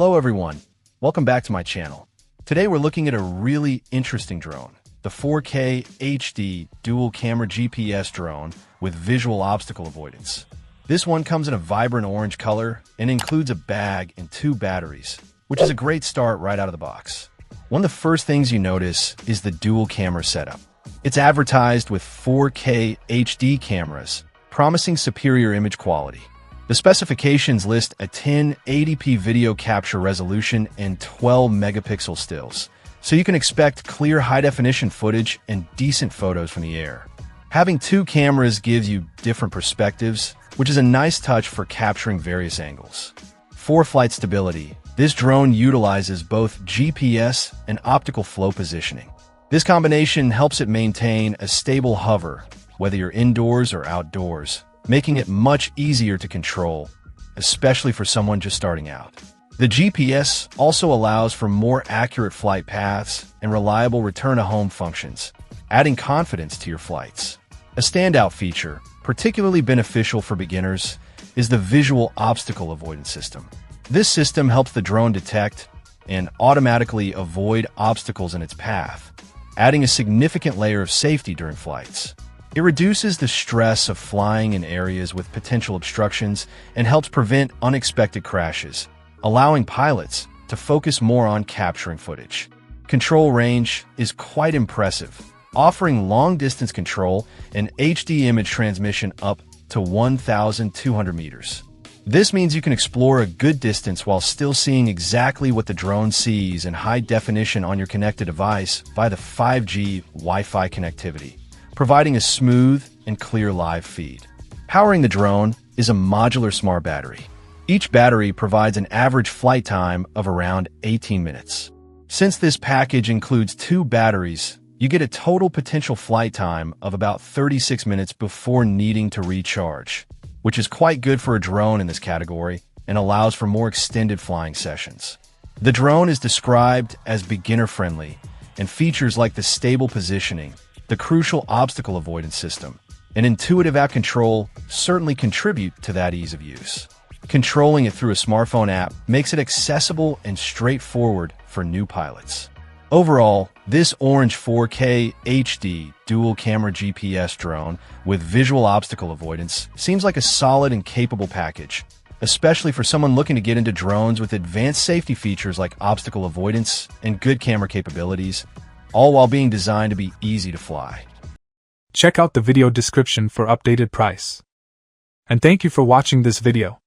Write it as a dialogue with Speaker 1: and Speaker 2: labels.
Speaker 1: Hello everyone, welcome back to my channel. Today we're looking at a really interesting drone, the 4K HD dual camera GPS drone with visual obstacle avoidance. This one comes in a vibrant orange color and includes a bag and 2 batteries, which is a great start right out of the box. One of the first things you notice is the dual camera setup. It's advertised with 4K HD cameras, promising superior image quality. The specifications list a 1080p video capture resolution and 12 megapixel stills, so you can expect clear high-definition footage and decent photos from the air. Having 2 cameras gives you different perspectives, which is a nice touch for capturing various angles. For flight stability, this drone utilizes both GPS and optical flow positioning. This combination helps it maintain a stable hover, whether you're indoors or outdoors, making it much easier to control, especially for someone just starting out. The GPS also allows for more accurate flight paths and reliable return-to-home functions, adding confidence to your flights. A standout feature, particularly beneficial for beginners, is the visual obstacle avoidance system. This system helps the drone detect and automatically avoid obstacles in its path, adding a significant layer of safety during flights. It reduces the stress of flying in areas with potential obstructions and helps prevent unexpected crashes, allowing pilots to focus more on capturing footage. Control range is quite impressive, offering long-distance control and HD image transmission up to 1,200 meters. This means you can explore a good distance while still seeing exactly what the drone sees in high definition on your connected device via the 5G Wi-Fi connectivity, providing a smooth and clear live feed. Powering the drone is a modular smart battery. Each battery provides an average flight time of around 18 minutes. Since this package includes 2 batteries, you get a total potential flight time of about 36 minutes before needing to recharge, which is quite good for a drone in this category and allows for more extended flying sessions. The drone is described as beginner-friendly, and features like the stable positioning, the crucial obstacle avoidance system, and intuitive app control certainly contribute to that ease of use. Controlling it through a smartphone app makes it accessible and straightforward for new pilots. Overall, this orange 4K HD dual camera GPS drone with visual obstacle avoidance seems like a solid and capable package, especially for someone looking to get into drones with advanced safety features like obstacle avoidance and good camera capabilities, all while being designed to be easy to fly.
Speaker 2: Check out the video description for updated price. And thank you for watching this video.